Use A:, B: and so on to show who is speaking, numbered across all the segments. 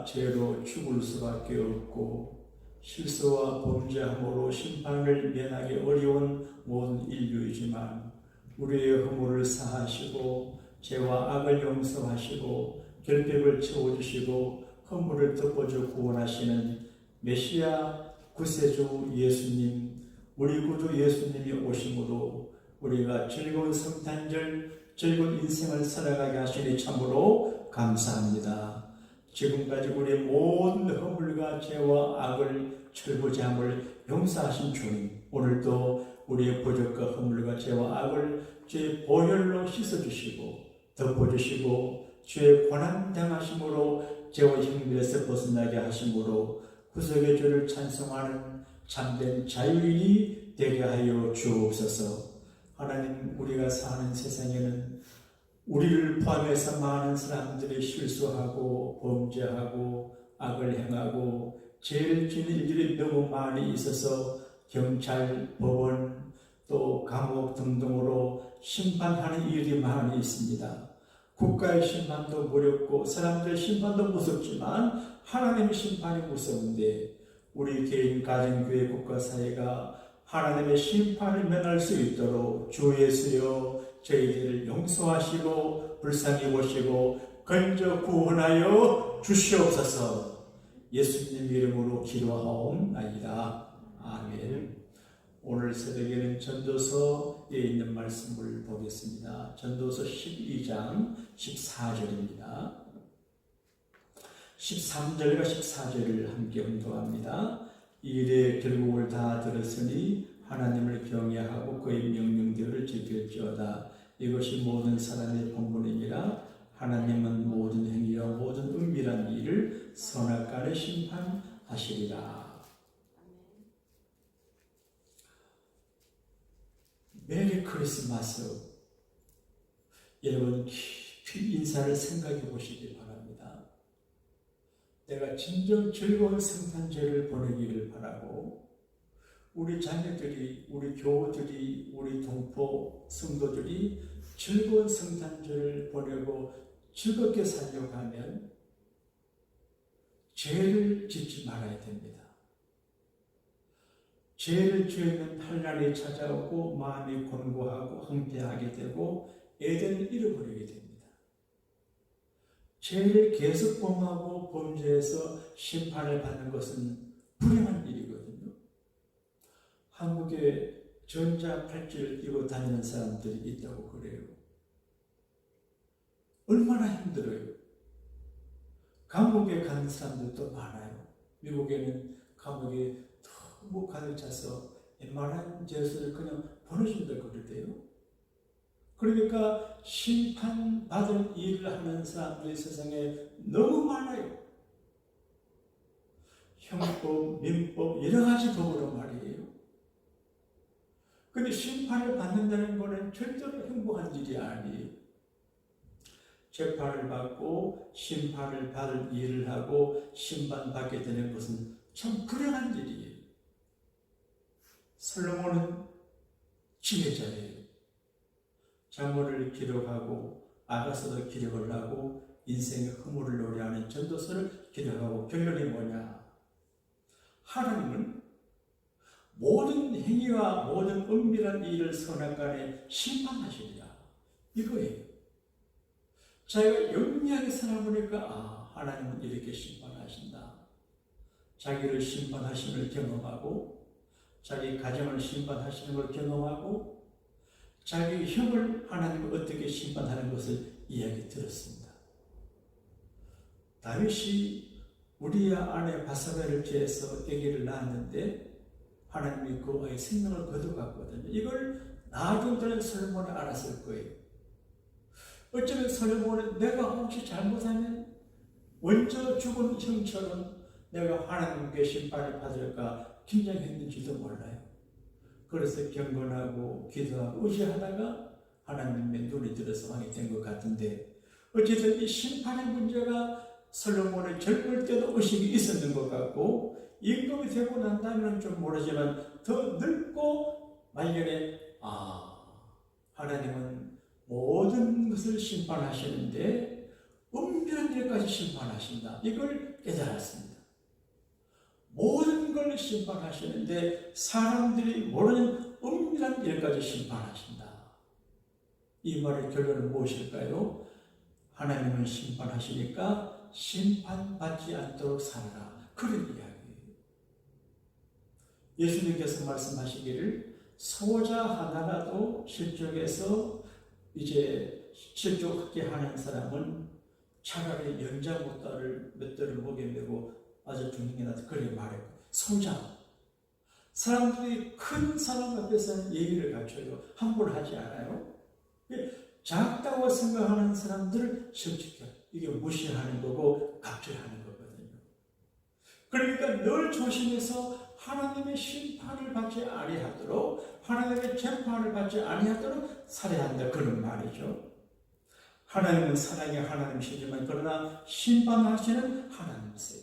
A: 죄로 죽을 수밖에 없고 실수와 범죄함으로 심판을 면하기 어려운 모든 인류이지만 우리의 허물을 사하시고 죄와 악을 용서하시고 결핍을 채워주시고 허물을 덮어줘 구원하시는 메시아 구세주 예수님, 우리 구주 예수님이 오심으로 우리가 즐거운 성탄절, 즐거운 인생을 살아가게 하시니 참으로 감사합니다. 지금까지 우리의 모든 허물과 죄와 악을 철부지함을 용서하신 주님, 오늘도 우리의 부족과 허물과 죄와 악을 주의 보혈로 씻어주시고 덮어주시고 주의 고난 당하심으로 죄와 형벌에서 벗어나게 하심으로 구속의 주를 찬송하는 참된 자유인이 되게 하여 주옵소서. 하나님, 우리가 사는 세상에는 우리를 포함해서 많은 사람들이 실수하고 범죄하고 악을 행하고 죄를 지는 일들이 너무 많이 있어서 경찰, 법원, 또 감옥 등등으로 심판하는 일이 많이 있습니다. 국가의 심판도 무섭고 사람들의 심판도 무섭지만 하나님의 심판이 무서운데 우리 개인, 가정, 교회, 국가, 사회가 하나님의 심판을 면할 수 있도록 주 예수여 저희들을 용서하시고 불쌍히 보시고 건져 구원하여 주시옵소서. 예수님 이름으로 기도하옵나이다. 아멘. 오늘 새벽에는 전도서에 있는 말씀을 보겠습니다. 전도서 12장 14절입니다. 13절과 14절을 함께 음도합니다. 이 일의 결국을 다 들었으니 하나님을 경외하고 그의 명령대로를 지킬지어다. 이것이 모든 사람의 본분이니라. 하나님은 모든 행위와 모든 은밀한 일을 선악간에 심판하시리라. 메리 크리스마스. 여러분 깊이 인사를 생각해 보시기 바랍니다. 내가 진정 즐거운 성탄절을 보내기를 바라고 우리 자녀들이, 우리 교우들이, 우리 동포 성도들이 즐거운 성탄절을 보내고 즐겁게 살려고 하면 죄를 짓지 말아야 됩니다. 죄를 지으면 환난이 찾아오고 마음이 곤고하고 황폐하게 되고 에덴을 잃어버리게 됩니다. 죄를 계속 범하고 범죄해서 심판을 받는 것은 불행한 일이거든요. 한국에 전자 팔찌를 끼고 다니는 사람들이 있다고 그래요. 얼마나 힘들어요. 감옥에 가는 사람들도 많아요. 미국에는 감옥에 너무 가득 차서 웬만한 죄수를 그냥 보내준다고 그러대요. 그러니까 심판받을 일을 하는 사람들이 세상에 너무 많아요. 형법, 민법, 여러 가지 법으로 말이에요. 근데 심판을 받는다는 것은 절대로 행복한 일이 아니에요. 재판을 받고 심판을 받을 일을 하고 심판받게 되는 것은 참 불행한 일이에요. 솔로몬은 지혜자예요. 잠언을 기록하고 아가서도 기록을 하고 인생의 허물을 노래하는 전도서를 기록하고 결론이 뭐냐? 하나님은 모든 행위와 모든 은밀한 일을 선악간에 심판하시리라. 이거예요. 자기가 영리하게 살아보니까 하나님은 이렇게 심판하신다. 자기를 심판하심을 경험하고 자기 가정을 심판하시는 걸 경험하고 자기 형을 하나님은 어떻게 심판하는 것을 이야기 들었습니다. 다윗이 우리야 아내 바사바를 죄해서 아기를 낳았는데 하나님이 그 아이의 생명을 거둬갔거든요. 이걸 나중에는 솔로몬이 알았을 거예요. 어쩌면 솔로몬은 내가 혹시 잘못하면 먼저 죽은 형처럼 내가 하나님께 심판을 받을까 긴장했는지도 몰라요. 그래서 경건하고 기도하고 의지하다가 하나님의 눈이 들어서 왕이 된 것 같은데 어쨌든 이 심판의 문제가 솔로몬의 젊을 때도 의식이 있었는 것 같고 임금이 되고 난 다음에는 좀 모르지만 더 늙고 말년에 하나님은 모든 것을 심판하시는데 은밀한 일까지 심판하신다. 이걸 깨달았습니다. 모든 걸 심판하시는데 사람들이 모르는 은밀한 일까지 심판하신다. 이 말의 결론은 무엇일까요? 하나님은 심판하시니까 심판받지 않도록 살아라. 그런 이야기예요. 예수님께서 말씀하시기를 소자 하나라도 실족해서 이제 실족하게 하는 사람은 차라리 연자 몇 달을 목에 메고 아주 죽는 게 낫다. 그렇게 말해요. 소자. 사람들이 큰 사람 앞에서는 예의를 갖춰요. 함부로 하지 않아요. 작다고 생각하는 사람들을 실직해. 이게 무시하는 거고 갑질하는 거거든요. 그러니까 늘 조심해서 하나님의 심판을 받지 아니하도록, 하나님의 재판을 받지 아니하도록 살아야 한다. 그런 말이죠. 하나님은 사랑의 하나님이시지만 그러나 심판하시는 하나님이세요.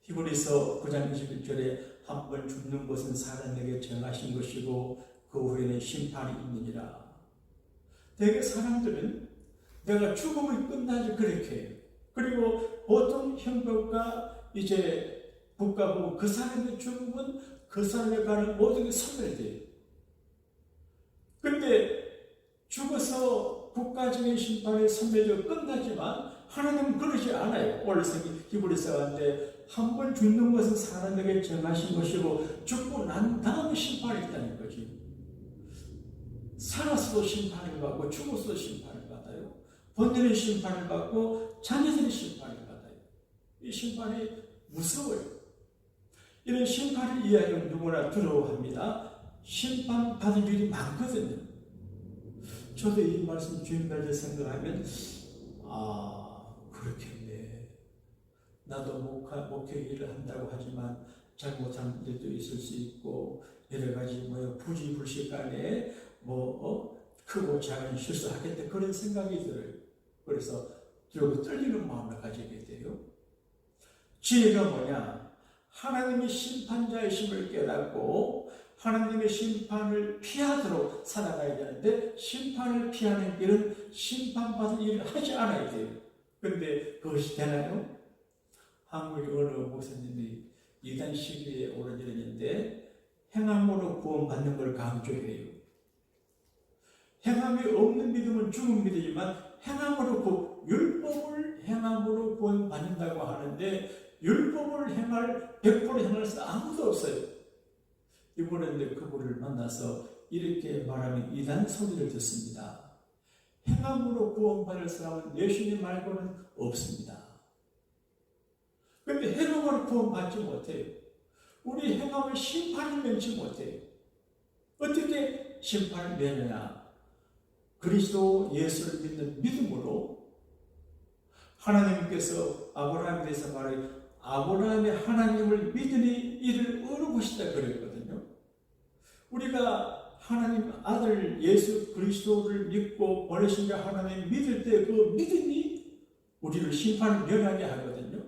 A: 히브리서 9장 21절에 한 번 죽는 것은 사람에게 정하신 것이고 그 후에는 심판이 있느니라. 대개 사람들은 내가 죽음이 끝나지 그렇게 해요. 그리고 보통 형법과 이제 국가고 그 사람의 죽음은 그 사람에 관한 모든 게 소멸돼요. 근데 죽어서 국가적인 심판이 소멸되고 끝나지만 하나님은 그러지 않아요. 오늘 히브리서 가는데 한 번 죽는 것은 사람에게 정하신 것이고 죽고 난 다음에 심판이 있다는 거지. 살아서도 심판을 받고 죽어서도 심판을 받아요. 본인의 심판을 받고 자녀들의 심판을 받아요. 이 심판이 무서워요. 이런 심판을 이해하면 누구나 두려워합니다. 심판받을 일이 많거든요. 저도 이 말씀 주임받을 생각하면 그렇겠네. 나도 목회 일을 한다고 하지만 잘못한 일도 있을 수 있고 여러 가지 부지불식간에 크고 작은 실수하겠다 그런 생각이 들어요. 그래서 두려워 떨리는 마음을 가지게 돼요. 지혜가 뭐냐? 하나님의 심판자이심을 깨닫고 하나님의 심판을 피하도록 살아가야 되는데 심판을 피하는 길은 심판받을 일을 하지 않아야 돼요. 그런데 그것이 되나요? 한국의 어느 목사님이 이단 시기에 오르내렸는데 행함으로 구원받는 걸 강조해요. 행함이 없는 믿음은 죽은 믿음이지만 행함으로 율법을 행함으로 구원받는다고 하는데 율법을 100% 행할 수 아무도 없어요. 이번에 그분을 만나서 이렇게 말하는 이단 소리를 듣습니다. 행함으로 구원받을 사람은 예수님 말고는 없습니다. 그런데 행함으로 구원받지 못해요. 우리 행함을 심판을 면치 못해요. 어떻게 심판을 면하냐? 그리스도 예수를 믿는 믿음으로 하나님께서 아브라함에 대해서 말해 아브라함의 하나님을 믿으니 이를 얻어보시다 그랬거든요. 우리가 하나님 아들 예수 그리스도를 믿고 보내신 자 하나님 믿을 때 그 믿음이 우리를 심판을 면하게 하거든요.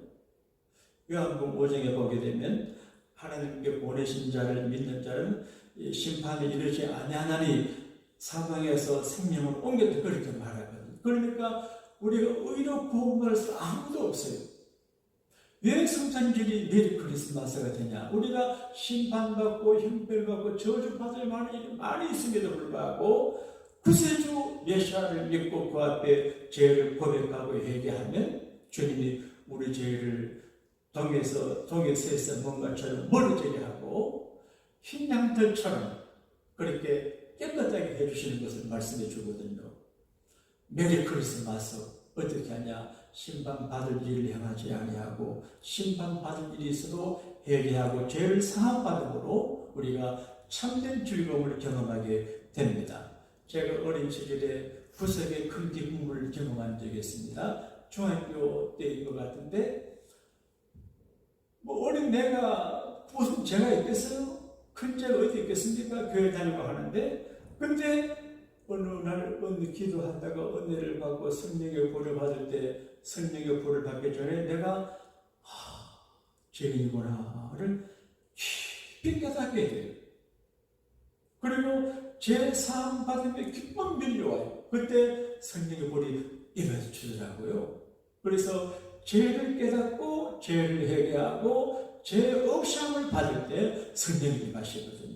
A: 요한복음 5장에 보게 되면 하나님께 보내신 자를 믿는 자는 심판에 이르지 아니하나니 사방에서 생명을 옮겼다 그렇게 말하거든요. 그러니까 우리가 의로 구원받을 수 아무도 없어요. 왜 성탄절이 메리 크리스마스가 되냐? 우리가 심판받고 형벌받고 저주받을 만한 일이 많이 있음에도 불구하고 구세주 메시아를 믿고 그 앞에 죄를 고백하고 회개하면 주님이 우리 죄를 동에서에서 뭔가처럼 멀어지게 하고 흰 양털처럼 그렇게 깨끗하게 해주시는 것을 말씀해 주거든요. 메리 크리스마스 어떻게 하냐? 심판받을 일을 행하지 아니하고 심판받을 일이 있어도 회개하고 죄를 사함받음으로 우리가 참된 즐거움을 경험하게 됩니다. 제가 어린 시절에 구석의 큰 기쁨을 경험한 적이 있습니다. 중학교 때인 것 같은데 어린 내가 무슨 죄가 있겠어요? 큰 죄가 어디 있겠습니까? 교회 다니고 하는데 근데 어느 날 기도하다가 은혜를 받고 성령의 불을 받을 때 성령의 불을 받기 전에 내가 죄인이구나를 깊이 깨닫게 돼요. 그리고 죄 사함 받음에 기쁨 밀려와요. 그때 성령의 불이 입에서 주더라고요. 그래서 죄를 깨닫고 죄를 회개하고 죄 없이함을 받을 때 성령이 임하시거든요.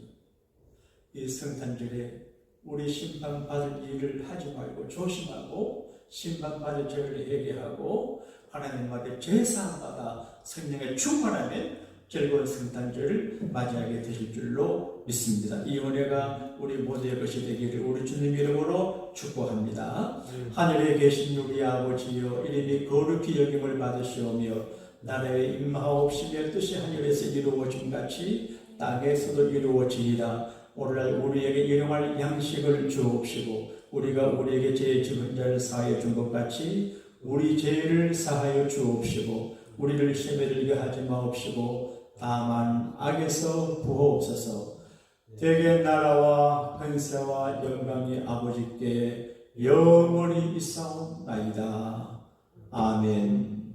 A: 이 성탄절에 우리 심판받을 일을 하지 말고 조심하고 심판받을 죄를 회개하고 하나님 앞에 제사함 받아 성령의 충만하면 즐거운 성탄절을 맞이하게 되실 줄로 믿습니다. 이 은혜가 우리 모두의 것이 되기를 우리 주님 이름으로 축복합니다. 하늘에 계신 우리 아버지여, 이름이 거룩히 여김을 받으시오며 나라에 임하옵시며 뜻이 하늘에서 이루어진 같이 땅에서도 이루어지리라. 오늘날 우리에게 일용할 양식을 주옵시고 우리가 우리에게 죄 지은 자를 사하여 준 것 같이 우리 죄를 사하여 주옵시고 우리를 시험에 들게 하지 마옵시고 다만 악에서 구하옵소서. 대개 나라와 권세와 영광이 아버지께 영원히 있사옵나이다. 아멘.